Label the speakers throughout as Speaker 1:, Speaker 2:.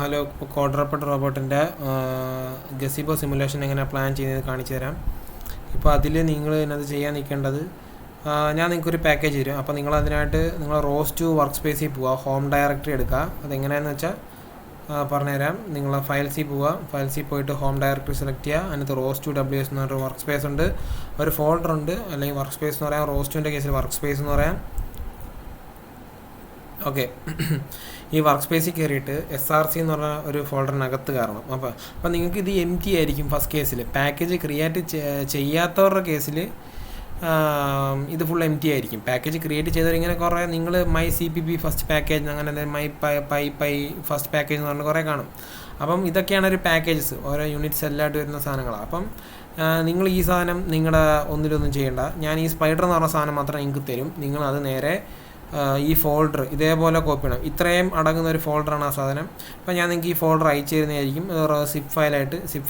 Speaker 1: Hello, ക്വാഡ്രൂപ്പഡ് റോബോട്ടിൻ്റെ ഗസിബോ simulation എങ്ങനെ plan ചെയ്യുന്നത് കാണിച്ചു തരാം. ഇപ്പോൾ അതിൽ നിങ്ങൾ ഇതിനകത്ത് ചെയ്യാൻ നിൽക്കേണ്ടത്, ഞാൻ നിങ്ങൾക്കൊരു പാക്കേജ് തരും. അപ്പോൾ നിങ്ങൾ അതിനായിട്ട് നിങ്ങൾ റോസ് ടു വർക്ക് സ്പേസിൽ പോവുക, ഹോം ഡയറക്ടറി എടുക്കുക. അതെങ്ങനെയാണെന്ന് വെച്ചാൽ പറഞ്ഞുതരാം. നിങ്ങൾ ഫയൽസിൽ പോവുക, ഫയൽസിൽ പോയിട്ട് ഹോം ഡയറക്ടറി സെലക്ട് ചെയ്യുക. അതിനകത്ത് റോസ് ടു WS എന്ന് പറഞ്ഞൊരു വർക്ക് സ്പേസ് ഉണ്ട്, ഒരു ഫോൾഡർ ഉണ്ട്, അല്ലെങ്കിൽ വർക്ക് സ്പേസ് എന്ന് പറയാം. റോസ് ടുവിൻ്റെ കേസിൽ വർക്ക് സ്പേസ് എന്ന് പറയാം. ഓക്കെ, ഈ വർക്ക് സ്പേസിൽ കയറിയിട്ട് SRC എന്ന് പറഞ്ഞ ഒരു ഫോൾഡറിനകത്ത് കയറണം. അപ്പോൾ നിങ്ങൾക്ക് ഇത് empty ആയിരിക്കും ഫസ്റ്റ് കേസിൽ. പാക്കേജ് ക്രിയേറ്റ് ചെയ്യാത്തവരുടെ കേസിൽ ഇത് ഫുൾ empty ആയിരിക്കും. പാക്കേജ് ക്രിയേറ്റ് ചെയ്തവർ ഇങ്ങനെ കുറേ നിങ്ങൾ മൈ CPP ഫസ്റ്റ് പാക്കേജ്, അങ്ങനെ മൈ പൈ ഫസ്റ്റ് പാക്കേജ് എന്ന് പറഞ്ഞാൽ കുറേ കാണും. അപ്പം ഇതൊക്കെയാണ് ഒരു പാക്കേജസ്, ഓരോ യൂണിറ്റ്സ് എല്ലാമായിട്ട് വരുന്ന സാധനങ്ങളാണ്. അപ്പം നിങ്ങൾ ഈ സാധനം നിങ്ങളുടെ ഒന്നിലൊന്നും ചെയ്യേണ്ട. ഞാൻ ഈ സ്പൈഡർ എന്ന് പറഞ്ഞ സാധനം മാത്രം നിങ്ങൾക്ക് തരും. നിങ്ങളത് നേരെ ഈ ഫോൾഡർ ഇതേപോലെ കോപ്പി ചെയ്യണം. ഇത്രയും അടങ്ങുന്ന ഒരു ഫോൾഡറാണ് ആ സാധനം. അപ്പോൾ ഞാൻ നിങ്ങൾക്ക് ഈ ഫോൾഡർ അയച്ചു തരുന്നതായിരിക്കും. സിപ്പ്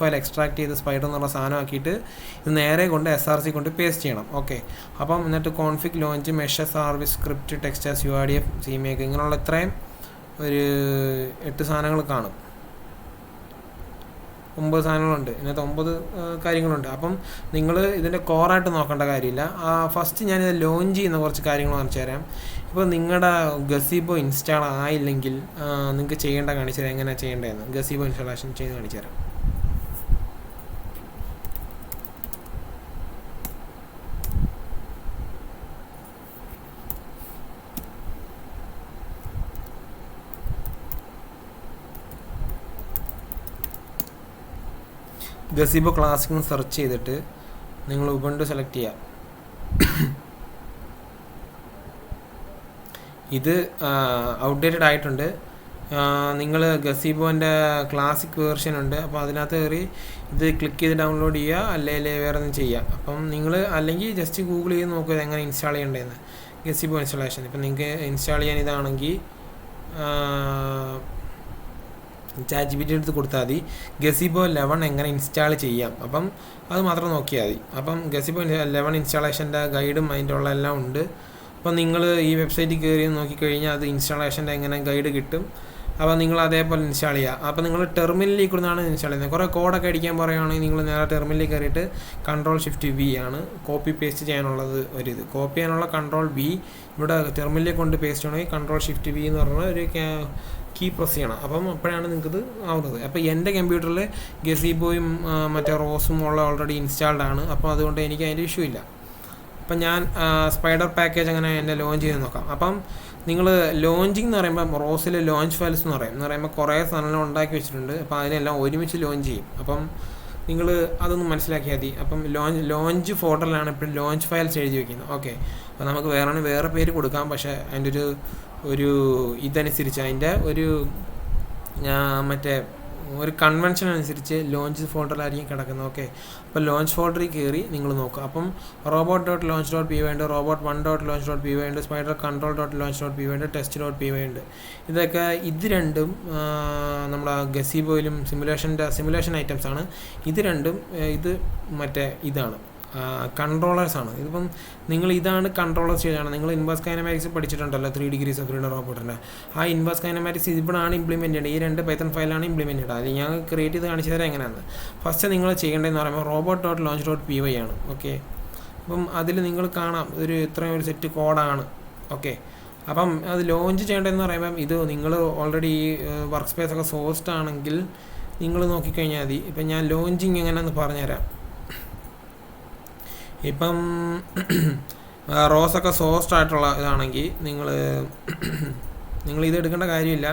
Speaker 1: ഫയൽ എക്സ്ട്രാക്ട് ചെയ്ത് സ്പൈഡർ എന്നുള്ള സാധനം ആക്കിയിട്ട് ഇത് നേരെ കൊണ്ട് SRC കൊണ്ട് പേസ്റ്റ് ചെയ്യണം. ഓക്കെ, അപ്പം എന്നിട്ട് config launch mesh service script textures UIDF CMake ഇങ്ങനെയുള്ള ഇത്രയും ഒരു 8 സാധനങ്ങൾ കാണും. 9 സാധനങ്ങളുണ്ട്, ഇതിനകത്ത് 9 കാര്യങ്ങളുണ്ട്. അപ്പം നിങ്ങൾ ഇതിൻ്റെ കോറായിട്ട് നോക്കേണ്ട കാര്യമില്ല. ഫസ്റ്റ് ഞാനിത് ലോഞ്ച് ചെയ്യുന്ന കുറച്ച് കാര്യങ്ങൾ കാണിച്ചു തരാം. ഇപ്പോൾ നിങ്ങളുടെ ഗസിബോ ഇൻസ്റ്റാൾ ആയില്ലെങ്കിൽ നിങ്ങൾക്ക് ചെയ്യേണ്ട കാണിച്ചു തരാം, എങ്ങനെയാണ് ചെയ്യേണ്ടതെന്ന്. ഗസിബോ ഇൻസ്റ്റാളേഷൻ ചെയ്ത് കാണിച്ചു തരാം. ഗസിബോ ക്ലാസിക് സെർച്ച് ചെയ്തിട്ട് നിങ്ങൾ ഉബുണ്ടു സെലക്ട് ചെയ്യുക. ഇത് ഔട്ട്ഡേറ്റഡ് ആയിട്ടുണ്ട്. നിങ്ങൾ ഗസിബോൻ്റെ ക്ലാസിക് വേർഷൻ ഉണ്ട്. അപ്പോൾ അതിനകത്ത് കയറി ഇത് ക്ലിക്ക് ചെയ്ത് ഡൗൺലോഡ് ചെയ്യുക, അല്ലെങ്കിൽ വേറെ ഒന്നും ചെയ്യുക. അപ്പം നിങ്ങൾ അല്ലെങ്കിൽ ജസ്റ്റ് ഗൂഗിൾ ചെയ്ത് നോക്കുക എങ്ങനെ ഇൻസ്റ്റാൾ ചെയ്യേണ്ടതെന്ന്. ഗസിബോ ഇൻസ്റ്റാളേഷൻ ഇപ്പം നിങ്ങൾക്ക് ഇൻസ്റ്റാൾ ചെയ്യാൻ ഇതാണെങ്കിൽ ChatGPT എടുത്ത് കൊടുത്താൽ മതി. ഗസിബോ 11 എങ്ങനെ ഇൻസ്റ്റാൾ ചെയ്യാം, അപ്പം അത് മാത്രം നോക്കിയാൽ മതി. അപ്പം ഗസിബോ 11 ഇൻസ്റ്റാളേഷൻ്റെ ഗൈഡും അതിൻ്റെ ഉള്ള എല്ലാം ഉണ്ട്. അപ്പം നിങ്ങൾ ഈ വെബ്സൈറ്റിൽ കയറി നോക്കിക്കഴിഞ്ഞാൽ അത് ഇൻസ്റ്റാളേഷൻ്റെ എങ്ങനെ ഗൈഡ് കിട്ടും. അപ്പോൾ നിങ്ങൾ അതേപോലെ ഇൻസ്റ്റാൾ ചെയ്യുക. അപ്പോൾ നിങ്ങൾ ടെർമിനലിൽ കൂടെയാണ് ഇൻസ്റ്റാൾ ചെയ്യുന്നത്. കുറേ കോഡൊക്കെ അടിക്കാൻ പറയുകയാണെങ്കിൽ നിങ്ങൾ നേരെ ടെർമിനലിൽ കയറിയിട്ട് Ctrl+Shift+V ആണ് കോപ്പി പേസ്റ്റ് ചെയ്യാനുള്ളത്. കോപ്പി ചെയ്യാനുള്ള Ctrl+V, ഇവിടെ ടെർമിനലിൽ കൊണ്ട് പേസ്റ്റ് ചെയ്യണമെങ്കിൽ Ctrl+Shift+V എന്ന് പറഞ്ഞ ഒരു കീ പ്രസ് ചെയ്യണം. അപ്പം അപ്പോഴാണ് നിങ്ങൾക്കിത് ആവുന്നത്. അപ്പോൾ എൻ്റെ കമ്പ്യൂട്ടറിൽ ഗസിബോയും മറ്റേ റോസും ഓൾറെഡി ഇൻസ്റ്റാൾഡ് ആണ്. അപ്പോൾ അതുകൊണ്ട് എനിക്ക് അതിൻ്റെ ഇഷ്യൂ ഇല്ല. അപ്പം ഞാൻ സ്പൈഡർ പാക്കേജ് അങ്ങനെ എന്നെ ലോഞ്ച് ചെയ്ത് നോക്കാം. അപ്പം നിങ്ങൾ ലോഞ്ചിങ് എന്ന് പറയുമ്പോൾ റോസിൽ ലോഞ്ച് ഫയൽസ് എന്ന് പറയുമ്പോൾ കുറേ സാധനങ്ങൾ ഉണ്ടാക്കി വെച്ചിട്ടുണ്ട്. അപ്പോൾ അതിനെല്ലാം ഒരുമിച്ച് ലോഞ്ച് ചെയ്യും. അപ്പം നിങ്ങൾ അതൊന്ന് മനസ്സിലാക്കിയാൽ മതി. അപ്പം ലോഞ്ച് ഫോൾഡറിലാണ് എപ്പോഴും ലോഞ്ച് ഫയൽസ് എഴുതി വയ്ക്കുന്നത്. ഓക്കെ, അപ്പോൾ നമുക്ക് വേറെ പേര് കൊടുക്കാം. പക്ഷേ അതിൻ്റെ ഒരു ഇതനുസരിച്ച് അതിൻ്റെ മറ്റേ ഒരു കൺവെൻഷൻ അനുസരിച്ച് ലോഞ്ച് ഫോൾഡറിലായിരിക്കും കിടക്കുന്നത്. ഓക്കെ, അപ്പോൾ ലോഞ്ച് ഫോൾഡറിൽ കയറി നിങ്ങൾ നോക്കുക. അപ്പം robot.launch.py ഉണ്ട്, robot1.launch.py ഉണ്ട്, സ്പൈഡർ control.launch.py ഉണ്ട്, test.py ഉണ്ട്. ഇതൊക്കെ ഇത് രണ്ടും നമ്മുടെ ഗസിബോയിലും സിമുലേഷൻ ഐറ്റംസ് ആണ്. ഇത് രണ്ടും ഇത് മറ്റേ ഇതാണ് കൺട്രോളേഴ്സാണ്. ഇതിപ്പം നിങ്ങൾ ഇതാണ് കൺട്രോളേഴ്സ് ചെയ്താണ്. നിങ്ങൾ ഇൻവേഴ്സ് കൈനമാറ്റിക്സ് പഠിച്ചിട്ടുണ്ടല്ലോ, 3 degrees of freedom റോബോട്ടിൻ്റെ. ആ ഇൻവേഴ്സ് കൈനമാറ്റിക്സ് ഇവിടെയാണ് ഇംപ്ലിമെൻറ്റ് ചെയ്യേണ്ടത്. ഈ 2 പൈത്തൺ ഫയലാണ് ഇംപ്ലിമെൻറ്റ് ചെയ്യേണ്ടത്. അത് ഞാൻ ക്രിയേറ്റ് ചെയ്ത് കാണിച്ചു തരാം എങ്ങനെയാണ്. ഫസ്റ്റ് നിങ്ങൾ ചെയ്യേണ്ടതെന്ന് പറയുമ്പോൾ robot.launch.py ആണ്. ഓക്കെ, അപ്പം അതിൽ നിങ്ങൾ കാണാം ഇത്രയും ഒരു സെറ്റ് കോഡാണ്. ഓക്കെ, അപ്പം അത് ലോഞ്ച് ചെയ്യേണ്ടതെന്ന് പറയുമ്പം ഇത് നിങ്ങൾ ഓൾറെഡി ഈ വർക്ക് സ്പേസ് ഒക്കെ സോഴ്സ്ഡ് ആണെങ്കിൽ നിങ്ങൾ നോക്കിക്കഴിഞ്ഞാൽ മതി. ഇപ്പം ഞാൻ ലോഞ്ചിങ് എങ്ങനെയാണെന്ന് പറഞ്ഞുതരാം. ഇപ്പം റോസൊക്കെ സോഴ്സ്ഡ് ആയിട്ടുള്ള ഇതാണെങ്കിൽ നിങ്ങൾ ഇത് എടുക്കേണ്ട കാര്യമില്ല.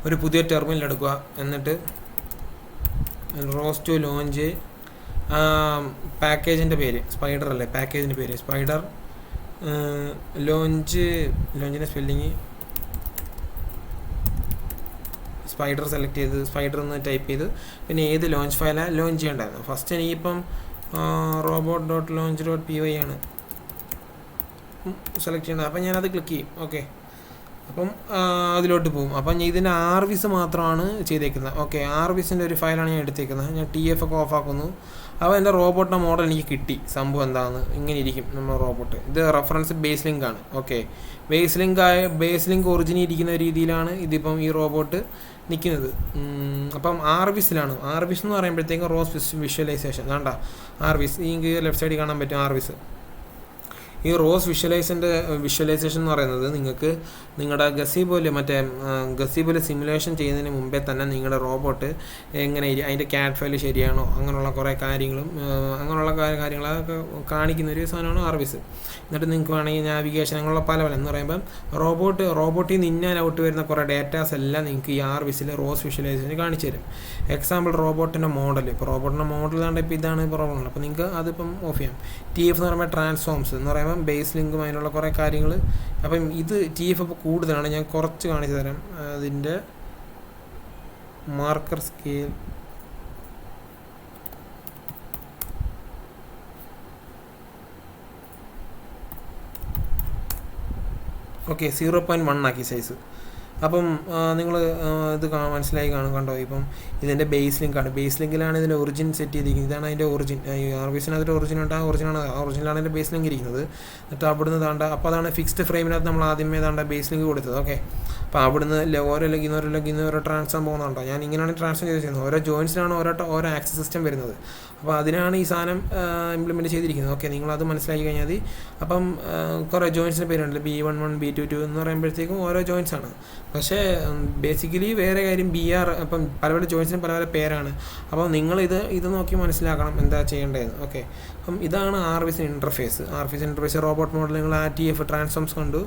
Speaker 1: ഒരു പുതിയ ടെർമിനൽ എടുക്കുക, എന്നിട്ട് റോസ് ടു ലോഞ്ച് പാക്കേജിൻ്റെ പേര് സ്പൈഡർ അല്ലേ, പാക്കേജിൻ്റെ പേര് സ്പൈഡർ ലോഞ്ചിൻ്റെ സ്പെല്ലിങ് സ്പൈഡർ സെലക്ട് ചെയ്ത് സ്പൈഡർ എന്ന് ടൈപ്പ് ചെയ്ത് പിന്നെ ഏത് ലോഞ്ച് ഫയലാണ് ലോഞ്ച് ചെയ്യേണ്ടത്. ഫസ്റ്റ് എനിക്കിപ്പം robot.launch.py ആണ് സെലക്ട് ചെയ്യുന്നത്. അപ്പം ഞാനത് ക്ലിക്ക് ചെയ്യും. ഓക്കെ, അപ്പം അതിലോട്ട് പോകും. അപ്പം ഇതിൻ്റെ ആർവിസ് മാത്രമാണ് ചെയ്തേക്കുന്നത്. ഓക്കെ, ആർവിസിൻ്റെ ഒരു ഫയലാണ് ഞാൻ എടുത്തേക്കുന്നത്. ഞാൻ TF ഒക്കെ ഓഫാക്കുന്നു. അപ്പോൾ എൻ്റെ റോബോട്ടിൻ്റെ മോഡൽ എനിക്ക് കിട്ടി. സംഭവം എന്താണെന്ന് ഇങ്ങനെ ഇരിക്കും നമ്മുടെ റോബോട്ട്. ഇത് റെഫറൻസ് ബേസ് ലിങ്ക് ആണ്. ഓക്കെ, ബേസ് ലിങ്ക് ഒറിജിനി ഇരിക്കുന്ന രീതിയിലാണ് ഇതിപ്പം ഈ റോബോട്ട് നിൽക്കുന്നത്. അപ്പം ആർവിസിലാണ്. ആർവിസ് എന്ന് പറയുമ്പോഴത്തേക്കും റോസ് വിഷ്വലൈസേഷൻ വേണ്ട. ആർവിസ് ഈ ലെഫ്റ്റ് സൈഡിൽ കാണാൻ പറ്റും. ആർവിസ് ഈ റോസ് വിഷ്വലൈസേഷൻ എന്ന് പറയുന്നത് നിങ്ങൾക്ക് നിങ്ങളുടെ ഗസീബോയിൽ സിമുലേഷൻ ചെയ്യുന്നതിന് മുമ്പേ തന്നെ നിങ്ങളുടെ റോബോട്ട് എങ്ങനെ അതിൻ്റെ ക്യാറ്റ് ഫയൽ ശരിയാണോ അങ്ങനെയുള്ള കുറേ കാര്യങ്ങളും അങ്ങനെയുള്ള കാര്യങ്ങളൊക്കെ കാണിക്കുന്ന ഒരു സാധനമാണ് ആർവിസ്. എന്നിട്ട് നിങ്ങൾക്ക് വേണമെങ്കിൽ നാവിഗേഷൻ അങ്ങനെയുള്ള പല എന്ന് പറയുമ്പം റോബോട്ടിൽ നിന്ന് ഇൻ ആൻഡ് ഔട്ട് വരുന്ന കുറേ ഡേറ്റാസ് എല്ലാം നിങ്ങൾക്ക് ഈ ആർവിസിൽ റോസ് വിഷ്വലൈസേഷൻ കാണിച്ചു തരും. എക്സാമ്പിൾ റോബോട്ടിൻ്റെ മോഡൽ. ഇപ്പോൾ റോബോട്ടിൻ്റെ മോഡൽ കണ്ട ഇപ്പോൾ ഇതാണ് ഇപ്പോൾ റോബോട്ട്. അപ്പോൾ നിങ്ങൾക്ക് അതിപ്പം ഓഫ് ചെയ്യാം. TF എന്ന് പറയുമ്പോൾ ട്രാൻസ്ഫോംസ് എന്ന് പറയുമ്പോൾ ബേസ് ലിങ്കും അതിനുള്ള കുറേ കാര്യങ്ങൾ. അപ്പം ഇത് TF ഇപ്പോൾ കൂടുതലാണ്. ഞാൻ കുറച്ച് കാണിച്ചു തരാം. അതിൻ്റെ മാർക്കർ സ്കെയിൽ ഓക്കെ 0.1 ആക്കി സൈസ്. അപ്പം നിങ്ങൾ ഇത് മനസ്സിലായി കണ്ടോ. ഇപ്പം ഇതിൻ്റെ ബേസ് ലിങ്കാണ്. ബേസ് ലിങ്കിലാണ് ഇതിൻ്റെ ഒറിജിൻ സെറ്റ് ചെയ്തിരിക്കുന്നത്. ഇതാണ് അതിൻ്റെ ഒറിജിൻ. ആർവിസിനകത്ത് ഒറിജിൻ ഉണ്ട്. ഒറിജിനാണ് അതിൻ്റെ ബേസ് ലിങ്ക് ഇരിക്കുന്നത്. എന്നിട്ട് അവിടുന്ന് അപ്പോൾ അതാണ് ഫിക്സ്ഡ് ഫ്രെയിമിനകത്ത് നമ്മൾ ആദ്യമേ ബേസ് ലിങ്ക് കൊടുത്തത്. ഓക്കെ, അപ്പോൾ അവിടുന്ന് ഓരോ ട്രാൻസ്ഫോം പോകുന്നുണ്ടോ. ഞാൻ ഇങ്ങനെയാണ് ട്രാൻസ്ഫോം ചെയ്യുന്നത്. ഓരോ ജോയിൻസിനാണ് ഓരോ ആക്സസ് സിസ്റ്റം വരുന്നത്. അപ്പോൾ അതിനാണ് ഈ സാധനം ഇംപ്ലിമെൻറ്റ് ചെയ്തിരിക്കുന്നത്. ഓക്കെ, നിങ്ങളത് മനസ്സിലാക്കി കഴിഞ്ഞാൽ മതി. അപ്പം കുറേ ജോയിൻസിൻ്റെ പേരുണ്ടല്ലോ, B11 B22 എന്ന് പറയുമ്പോഴത്തേക്കും ഓരോ ജോയിൻസാണ്. പക്ഷേ ബേസിക്കലി വേറെ കാര്യം BR. അപ്പം പല ജോയിൻസിനും പല പേരാണ്. അപ്പോൾ ഇത് നോക്കി മനസ്സിലാക്കണം എന്താ ചെയ്യേണ്ടതെന്ന്. ഓക്കെ, അപ്പം ഇതാണ് ആർവിസ് ഇൻ്റർഫേസ്. റോബോട്ട് മോഡൽ നിങ്ങൾ TF ട്രാൻസ്ഫോംസ് കണ്ടു.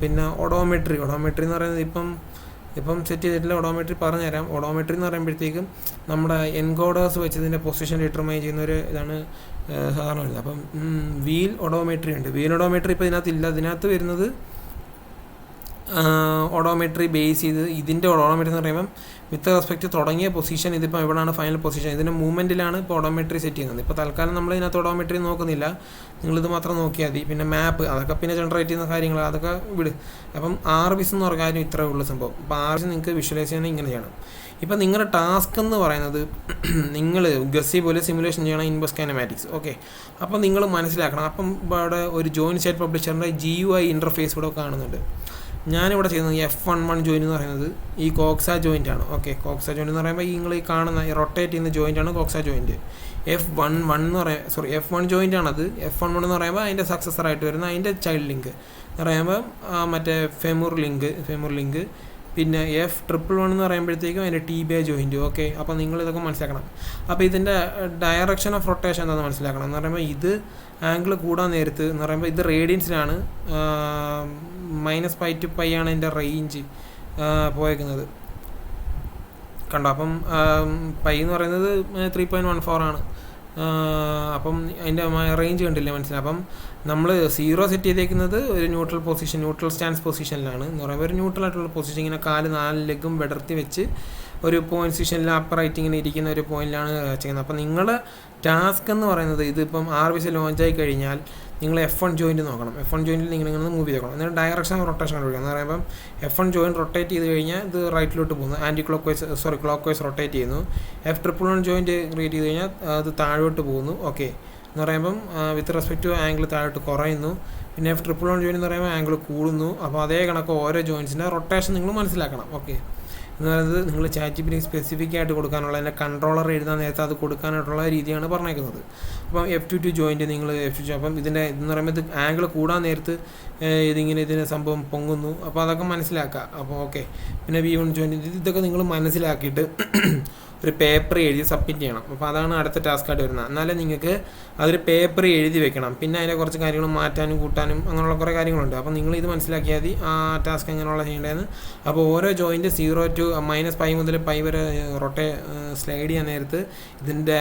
Speaker 1: പിന്നെ ഓഡോമെട്രി എന്ന് പറയുന്നത് ഇപ്പം സെറ്റ് ചെയ്തിട്ടില്ല. ഓഡോമെട്രി പറഞ്ഞുതരാം. ഓഡോമെട്രി എന്ന് പറയുമ്പോഴത്തേക്കും നമ്മുടെ എൻകോഡേഴ്സ് വെച്ച് ഇതിൻ്റെ പൊസിഷൻ ഡിറ്റർമൈൻ ചെയ്യുന്നൊരു ഇതാണ് സാധാരണ വരുന്നത്. അപ്പം വീൽ ഓഡോമെട്രി ഉണ്ട്. വീൽ ഓഡോമെട്രി ഇപ്പോൾ ഇതിനകത്ത് വരുന്നത് ഓഡോമെട്രി ബേസ് ചെയ്ത് ഇതിൻ്റെ ഓഡോമെട്രി എന്ന് പറയുമ്പം വിത്ത് റെസ്പെക്റ്റ് തുടങ്ങിയ പൊസിഷൻ ഇതിപ്പോൾ എവിടെയാണ് ഫൈനൽ പൊസിഷൻ ഇതിൻ്റെ മൂവ്മെൻറ്റിലാണ് ഇപ്പോൾ ഓഡോമെട്രി സെറ്റ് ചെയ്യുന്നത്. ഇപ്പോൾ തൽക്കാലം നമ്മൾ ഇതിനകത്ത് ഓഡോമെട്രി നോക്കുന്നില്ല. നിങ്ങളിത് മാത്രം നോക്കിയാൽ മതി. പിന്നെ മാപ്പ് അതൊക്കെ പിന്നെ ജനറേറ്റ് ചെയ്യുന്ന കാര്യങ്ങൾ അതൊക്കെ വിട്. അപ്പം ആർവിസ് എന്ന് പറഞ്ഞ കാര്യം ഇത്രയേ ഉള്ളൂ സംഭവം. അപ്പോൾ ആർവിസ് നിങ്ങൾക്ക് വിഷ്വലൈസ് ചെയ്യാൻ ഇങ്ങനെ ചെയ്യണം. ഇപ്പം നിങ്ങളുടെ ടാസ്ക് എന്ന് പറയുന്നത് നിങ്ങൾ ഗസീബോയിൽ സിമുലേഷൻ ചെയ്യണം ഇൻവേഴ്സ് കൈനമാറ്റിക്സ്. ഓക്കെ, അപ്പോൾ നിങ്ങൾ മനസ്സിലാക്കണം. അപ്പം ഇവിടെ ഒരു ജോയിൻ സൈറ്റ് പബ്ലിഷറിൻ്റെ GUI ഇൻ്റർഫേസ് ഇവിടെ കാണുന്നുണ്ട്. ഞാനിവിടെ ചെയ്യുന്നത് F11 ജോയിൻ എന്ന് പറയുന്നത് ഈ കോക്സ ജോയിൻ്റ് ആണ്. ഓക്കെ, കോക്സ ജോയിൻ്റ് എന്ന് പറയുമ്പോൾ നിങ്ങൾ ഈ കാണുന്ന റൊട്ടേറ്റ് ചെയ്യുന്ന ജോയിൻ്റ് ആണ് കോക്സ ജോയിൻ്റ്. F1 ജോയിൻ്റ് ആണത്. F11 എന്ന് പറയുമ്പോൾ അതിൻ്റെ സക്സസറായിട്ട് വരുന്ന അതിൻ്റെ ചൈൽഡ് ലിങ്ക് എന്ന് പറയുമ്പോൾ മറ്റേ ഫെമുർ ലിങ്ക്. പിന്നെ F111 എന്ന് പറയുമ്പോഴത്തേക്കും അതിൻ്റെ TBI ജോയിൻറ്റ്. ഓക്കെ, അപ്പോൾ നിങ്ങളിതൊക്കെ മനസ്സിലാക്കണം. അപ്പോൾ ഇതിൻ്റെ ഡയറക്ഷൻ ഓഫ് റൊട്ടേഷൻ എന്താണെന്ന് മനസ്സിലാക്കണം. എന്ന് പറയുമ്പോൾ ഇത് ആംഗിൾ കൂടാൻ നേരത്ത് എന്ന് പറയുമ്പോൾ ഇത് റേഡിയൻസിലാണ്. -π to π ആണ് ഇതിൻ്റെ റേഞ്ച് പോയേക്കുന്നത് കണ്ടോ. അപ്പം π എന്ന് പറയുന്നത് 3.14 ആണ്. അപ്പം അതിൻ്റെ റേഞ്ച് കണ്ടില്ലേ, മനസ്സിലായി. അപ്പം നമ്മൾ 0 സെറ്റ് ചെയ്തേക്കുന്നത് ഒരു ന്യൂട്രൽ സ്റ്റാൻസ് പൊസിഷനിലാണ്. എന്ന് പറയുമ്പോൾ ഒരു ന്യൂട്രൽ ആയിട്ടുള്ള പൊസിഷൻ, ഇങ്ങനെ 4 ലെഗും വിടർത്തി വെച്ച് ഒരു പൊസിഷനിൽ അപ്പറൈറ്റ് ഇങ്ങനെ ഇരിക്കുന്ന ഒരു പോയിന്റിലാണ് ചെയ്യുന്നത്. അപ്പം നിങ്ങളുടെ ടാസ്ക് എന്ന് പറയുന്നത് ഇതിപ്പം ആർവിസ് ലോഞ്ചായി കഴിഞ്ഞാൽ നിങ്ങൾ F1 ജോയിൻറ്റ് നോക്കണം. F1 ജോയിൻറ്റിൽ നിങ്ങൾ ഇങ്ങനെ മൂവ് ചെയ്തേക്കണം. എന്നിട്ട് ഡയറക്ഷൻ റൊട്ടേഷൻ കണ്ടുപിടിക്കണം. എന്ന് പറയുമ്പം F1 ജോയിൻറ്റ് റൊട്ടേറ്റ് ചെയ്ത് കഴിഞ്ഞാൽ ഇത് റൈറ്റിലോട്ട് പോകുന്നു, ക്ലോക്ക് വൈസ് റൊട്ടേറ്റ് ചെയ്യുന്നു. F111 ജോയിൻറ്റ് ക്രിയേറ്റ് ചെയ്ത് കഴിഞ്ഞാൽ അത് താഴോട്ട് പോകുന്നു. ഓക്കെ, എന്ന് പറയുമ്പം വിത്ത് റെസ്പെക്റ്റ് ടു ആംഗിൾ താഴോട്ട് കുറയുന്നു. പിന്നെ F111 ജോയിൻ എന്ന് പറയുമ്പോൾ ആംഗിൾ കൂടുന്നു. അപ്പോൾ അതേ കണക്ക് ഓരോ ജോയിൻസിൻ്റെ റൊട്ടേഷൻ നിങ്ങൾ മനസ്സിലാക്കണം. ഓക്കെ, എന്ന് പറയുന്നത് നിങ്ങൾ ChatGPT സ്പെസിഫിക് ആയിട്ട് കൊടുക്കാനുള്ള അതിൻ്റെ കൺട്രോളർ എഴുതാൻ നേരത്തെ അത് കൊടുക്കാനായിട്ടുള്ള രീതിയാണ് പറഞ്ഞേക്കുന്നത്. അപ്പം F22 ജോയിൻറ്റ് നിങ്ങൾ അപ്പം ഇതിൻ്റെ ഇതെന്ന് പറയുമ്പോൾ ഇത് ആംഗിൾ കൂടാൻ നേരത്ത് ഇതിന് സംഭവം പൊങ്ങുന്നു. അപ്പോൾ അതൊക്കെ മനസ്സിലാക്കുക. അപ്പോൾ ഓക്കെ, പിന്നെ V1 ജോയിൻറ്റ് ഇതൊക്കെ നിങ്ങൾ മനസ്സിലാക്കിയിട്ട് ഒരു പേപ്പർ എഴുതി സബ്മിറ്റ് ചെയ്യണം. അപ്പോൾ അതാണ് അടുത്ത ടാസ്ക്കായിട്ട് വരുന്നത്. എന്നാലേ നിങ്ങൾക്ക് അതൊരു പേപ്പർ എഴുതി വെക്കണം. പിന്നെ അതിൻ്റെ കുറച്ച് കാര്യങ്ങൾ മാറ്റാനും കൂട്ടാനും അങ്ങനെയുള്ള കുറേ കാര്യങ്ങളുണ്ട്. അപ്പോൾ നിങ്ങൾ ഇത് മനസ്സിലാക്കിയാൽ മതി ആ ടാസ്ക് എങ്ങനെയുള്ള ചെയ്യേണ്ടതെന്ന്. അപ്പോൾ ഓരോ ജോയിൻറ്റ് 0 to -π മുതൽ π വരെ സ്ലൈഡ് ചെയ്യാൻ നേരത്ത് ഇതിൻ്റെ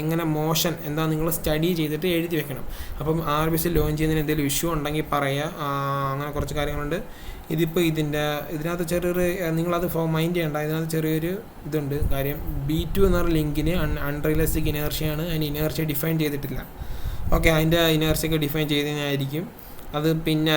Speaker 1: എങ്ങനെ മോഷൻ എന്താ നിങ്ങൾ സ്റ്റഡി ചെയ്തിട്ട് എഴുതി വെക്കണം. അപ്പം ആർവിസ് ലോഞ്ച് ചെയ്യുന്നതിന് എന്തെങ്കിലും ഇഷ്യൂ ഉണ്ടെങ്കിൽ പറയുക. അങ്ങനെ കുറച്ച് കാര്യങ്ങളുണ്ട്. ഇതിപ്പോൾ ഇതിനകത്ത് ചെറിയൊരു നിങ്ങളത് മൈൻഡ് ചെയ്യേണ്ട. ഇതിനകത്ത് ചെറിയൊരു ഇതുണ്ട് കാര്യം. B2 എന്ന ലിങ്കിന് അൺറിയലിസ്റ്റിക് ഇനേർഷ്യയാണ്. അതിന് ഇനേർഷ്യ ഡിഫൈൻ ചെയ്തിട്ടില്ല. ഓക്കെ, അതിൻ്റെ ഇനേർഷ്യയൊക്കെ ഡിഫൈൻ ചെയ്തതിനായിരിക്കും അത് പിന്നെ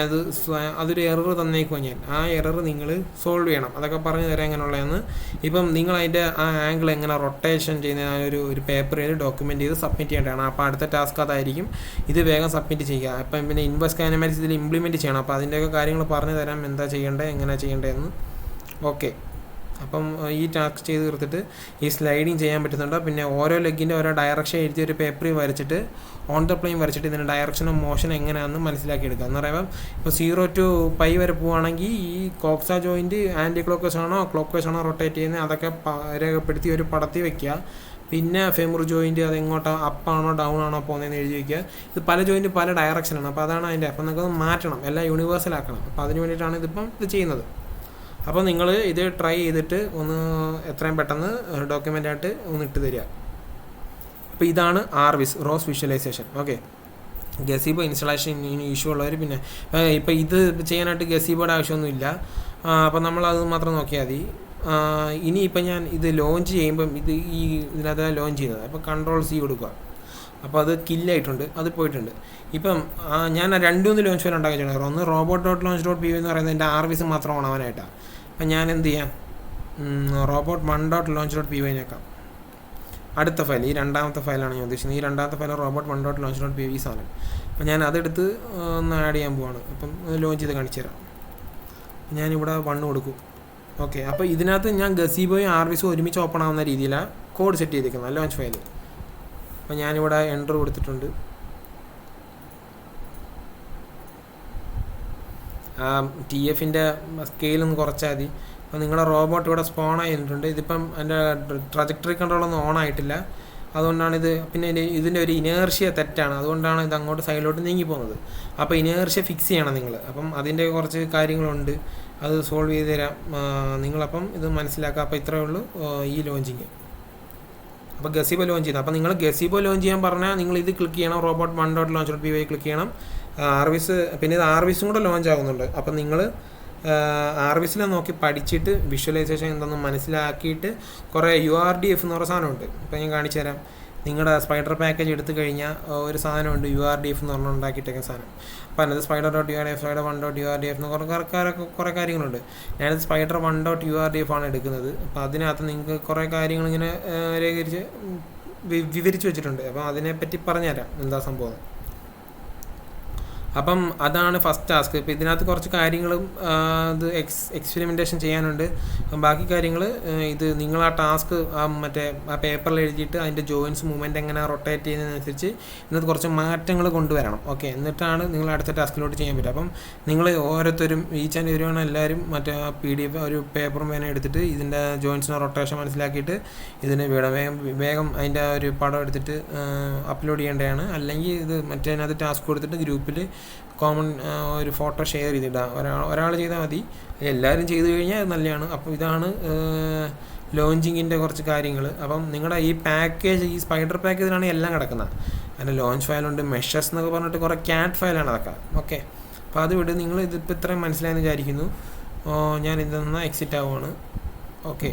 Speaker 1: അതൊരു എറർ തന്നേക്കുവാ ഞാൻ. ആ എറർ നിങ്ങൾ സോൾവ് ചെയ്യണം. അതൊക്കെ പറഞ്ഞു തരാം എങ്ങനെയുള്ളതെന്ന്. ഇപ്പം നിങ്ങൾ അതിൻ്റെ ആ ആംഗിൾ എങ്ങനെ റൊട്ടേഷൻ ചെയ്യുന്ന ഒരു പേപ്പർ ചെയ്ത് ഡോക്യുമെൻ്റ് ചെയ്ത് സബ്മിറ്റ് ചെയ്യേണ്ടതാണ്. അപ്പോൾ അടുത്ത ടാസ്ക് അതായിരിക്കും. ഇത് വേഗം സബ്മിറ്റ് ചെയ്യുക. അപ്പം പിന്നെ ഇൻവെസ്റ്റ് കാനമാറ്റിക്സ് ഇതിൽ ഇംപ്ലിമെൻറ്റ് ചെയ്യണം. അപ്പോൾ അതിൻ്റെയൊക്കെ കാര്യങ്ങൾ പറഞ്ഞു തരാം, എന്താ ചെയ്യേണ്ടത്, എങ്ങനെ ചെയ്യേണ്ടതെന്ന്. ഓക്കെ, അപ്പം ഈ ടാസ്ക് ചെയ്ത് തീർത്തിട്ട് ഈ സ്ലൈഡിങ് ചെയ്യാൻ പറ്റുന്നുണ്ട്. പിന്നെ ഓരോ ലെഗിൻ്റെ ഓരോ ഡയറക്ഷൻ എഴുതി ഒരു പേപ്പറിൽ വരച്ചിട്ട് ഓൺ ദ പ്ലെയിൻ വരച്ചിട്ട് ഇതിൻ്റെ ഡയറക്ഷൻ ഓഫ് മോഷൻ എങ്ങനെയാണെന്ന് മനസ്സിലാക്കിയെടുക്കുക. എന്ന് പറയുമ്പോൾ ഇപ്പോൾ 0 to π വരെ പോവുകയാണെങ്കിൽ ഈ കോക്സ ജോയിൻറ്റ് ആൻറ്റി ക്ലോക്ക് വൈസ് ആണോ ക്ലോക്ക് വൈസ് ആണോ റൊട്ടേറ്റ് ചെയ്യുന്നത് അതൊക്കെ രേഖപ്പെടുത്തി ഒരു പടത്തിൽ വയ്ക്കുക. പിന്നെ ഫെമുർ ജോയിൻറ്റ് അതെങ്ങോട്ടോ അപ്പാണോ ഡൗൺ ആണോ പോകുന്നതെന്ന് എഴുതി വയ്ക്കുക. ഇത് പല ജോയിൻറ്റ് പല ഡയറക്ഷനാണ്. അപ്പോൾ അതാണ് അതിൻ്റെ. അപ്പം നിങ്ങൾക്ക് മാറ്റണം, എല്ലാം യൂണിവേഴ്സൽ ആക്കണം. അപ്പോൾ അതിന് വേണ്ടിയിട്ടാണ് ഇത് ചെയ്യുന്നത്. അപ്പോൾ നിങ്ങൾ ഇത് ട്രൈ ചെയ്തിട്ട് ഒന്ന് എത്രയും പെട്ടെന്ന് ഡോക്യുമെൻ്റായിട്ട് ഒന്ന് ഇട്ട് തരിക. അപ്പോൾ ഇതാണ് RViz ROS visualisation. Okay, Gazebo installation issue ഉള്ളവർ പിന്നെ ഇപ്പോൾ ഇത് ചെയ്യാനായിട്ട് ഗസീബോയുടെ ആവശ്യമൊന്നുമില്ല. അപ്പോൾ നമ്മളത് മാത്രം നോക്കിയാൽ മതി. ഇനിയിപ്പോൾ ഞാൻ ഇത് ലോഞ്ച് ചെയ്യുമ്പം ഇതിനകത്ത് ലോഞ്ച് ചെയ്യുന്നത് അപ്പോൾ Ctrl+C കൊടുക്കുക. അപ്പോൾ അത് കില്ലായിട്ടുണ്ട്, അത് പോയിട്ടുണ്ട്. ഇപ്പം ഞാൻ 2-3 ലോഞ്ച് ഫയൽ ഉണ്ടാക്കി ചെയ്യണം. ഒന്ന് robot.launch.py എന്ന് പറയുന്നത് എൻ്റെ ആർവിസ് മാത്രം ഓണാവാനായിട്ടാണ്. അപ്പം ഞാൻ എന്ത് ചെയ്യാം, robot1.launch.py ഞേക്കാം. അടുത്ത ഫയൽ, ഈ രണ്ടാമത്തെ ഫയലാണ് ഞാൻ ഉദ്ദേശിക്കുന്നത്. ഈ രണ്ടാമത്തെ ഫയൽ robot1.launch.py ഈ സാധനം. അപ്പം ഞാൻ അതെടുത്ത് ഒന്ന് ആഡ് ചെയ്യാൻ പോവാണ്. അപ്പം ലോഞ്ച് ചെയ്ത് കാണിച്ചു തരാം. ഞാനിവിടെ 1 കൊടുക്കും. ഓക്കെ, അപ്പോൾ ഇതിനകത്ത് ഞാൻ ഗസീബോയും ആർവിസും ഒരുമിച്ച് ഓപ്പൺ ആവുന്ന രീതിയിലാണ് കോഡ് സെറ്റ് ചെയ്തിരിക്കുന്നത് ലോഞ്ച് ഫയൽ. അപ്പോൾ ഞാനിവിടെ എൻ്റർ കൊടുത്തിട്ടുണ്ട്. TF-ൻ്റെ സ്കെയിലൊന്ന് കുറച്ചാൽ മതി. അപ്പോൾ നിങ്ങളുടെ റോബോട്ട് ഇവിടെ സ്പോൺ ആയിട്ടുണ്ട്. ഇതിപ്പം എൻ്റെ ട്രജക്ടറി കൺട്രോളൊന്നും ഓൺ ആയിട്ടില്ല. അതുകൊണ്ടാണ് പിന്നെ ഇതിൻ്റെ ഒരു ഇനേർഷ്യ തെറ്റാണ്. അതുകൊണ്ടാണ് ഇത് അങ്ങോട്ട് സൈഡിലോട്ട് നീങ്ങി പോകുന്നത്. അപ്പോൾ ഇനേർഷ്യ ഫിക്സ് ചെയ്യണം നിങ്ങൾ. അപ്പം അതിൻ്റെ കുറച്ച് കാര്യങ്ങളുണ്ട്, അത് സോൾവ് ചെയ്ത് തരാം. നിങ്ങളപ്പം ഇത് മനസ്സിലാക്കുക. അപ്പോൾ ഇത്രയേ ഉള്ളൂ ഈ ലോഞ്ചിങ്. അപ്പോൾ ഗസീബോ ലോഞ്ച് ചെയ്യുന്നത്. അപ്പോൾ നിങ്ങൾ ഗസീബോ ലോഞ്ച് ചെയ്യാൻ പറഞ്ഞാൽ നിങ്ങൾ ഇത് ക്ലിക്ക് ചെയ്യണം, robot1.launch.py ക്ലിക്ക് ചെയ്യണം. ആർവിസ് പിന്നെ ഇത് ആർവിസും കൂടെ ലോഞ്ച് ആകുന്നുണ്ട്. അപ്പം നിങ്ങൾ ആർവിസിനെ നോക്കി പഠിച്ചിട്ട് വിഷ്വലൈസേഷൻ എന്തെന്ന് മനസ്സിലാക്കിയിട്ട് കുറേ URDF എന്ന് പറഞ്ഞ സാധനമുണ്ട്. ഇപ്പോൾ ഞാൻ കാണിച്ചു തരാം. നിങ്ങളുടെ സ്പൈഡർ പാക്കേജ് എടുത്തു കഴിഞ്ഞാൽ ഒരു സാധനമുണ്ട് URDF എന്ന് പറഞ്ഞാൽ ഉണ്ടാക്കിയിട്ടേക്കുന്ന സാധനം. അപ്പോൾ അതിനകത്ത് spider.urdf, spider1.urdf എന്ന് കുറേ കാര്യങ്ങളുണ്ട്. ഞാനത് spider1.urdf ആണ് എടുക്കുന്നത്. അപ്പോൾ അതിനകത്ത് നിങ്ങൾക്ക് കുറേ കാര്യങ്ങളിങ്ങനെ വിവരിച്ച് വെച്ചിട്ടുണ്ട്. അപ്പോൾ അതിനെപ്പറ്റി പറഞ്ഞുതരാം എന്താ സംഭവം. അപ്പം അതാണ് ഫസ്റ്റ് ടാസ്ക്. ഇപ്പോൾ ഇതിനകത്ത് കുറച്ച് കാര്യങ്ങളും ഇത് എക്സ്പെരിമെൻറ്റേഷൻ ചെയ്യാനുണ്ട്. ബാക്കി കാര്യങ്ങൾ ഇത് നിങ്ങൾ ആ ടാസ്ക് ആ പേപ്പറിൽ എഴുതിയിട്ട് അതിൻ്റെ ജോയിൻസ് മൂവ്മെൻറ്റ് എങ്ങനെ റൊട്ടേറ്റ് ചെയ്യുന്നതിനനുസരിച്ച് ഇതിനകത്ത് കുറച്ച് മാറ്റങ്ങൾ കൊണ്ടുവരണം. ഓക്കെ, എന്നിട്ടാണ് നിങ്ങൾ അടുത്ത ടാസ്കിലോട്ട് ചെയ്യാൻ പറ്റുക. അപ്പം നിങ്ങൾ ഓരോരുത്തരും ഈച്ച് ആൻഡ് എവരിവൺ എല്ലാവരും PDF ഒരു പേപ്പറും പേന എടുത്തിട്ട് ഇതിൻ്റെ ജോയിൻസിൻ്റെ റൊട്ടേഷൻ മനസ്സിലാക്കിയിട്ട് ഇതിന് വേഗം അതിൻ്റെ ഒരു പടം എടുത്തിട്ട് അപ്ലോഡ് ചെയ്യേണ്ടതാണ്. അല്ലെങ്കിൽ ഇത് അതിനകത്ത് ടാസ്ക് കൊടുത്തിട്ട് ഗ്രൂപ്പിൽ കോമൺ ഒരു ഫോട്ടോ ഷെയർ ചെയ്തിടാം. ഒരാൾ ചെയ്താൽ മതി, എല്ലാവരും ചെയ്ത് കഴിഞ്ഞാൽ അത് നല്ലതാണ്. അപ്പോൾ ഇതാണ് ലോഞ്ചിങ്ങിൻ്റെ കുറച്ച് കാര്യങ്ങൾ. അപ്പം നിങ്ങളുടെ ഈ പാക്കേജ്, ഈ സ്പൈഡർ പാക്കേജിലാണ് എല്ലാം കിടക്കുന്നത്. അതിൻ്റെ ലോഞ്ച് ഫയലുണ്ട്, മെഷസ് എന്നൊക്കെ പറഞ്ഞിട്ട് കുറേ ക്യാറ്റ് ഫയലാണ് അതൊക്കെ. ഓക്കെ, അപ്പോൾ അത് വിട്. നിങ്ങൾ ഇതിപ്പോൾ ഇത്രയും മനസ്സിലായെന്ന് വിചാരിക്കുന്നു. ഞാൻ ഇതിൽ നിന്ന് എക്സിറ്റ് ആവുകയാണ്. ഓക്കെ.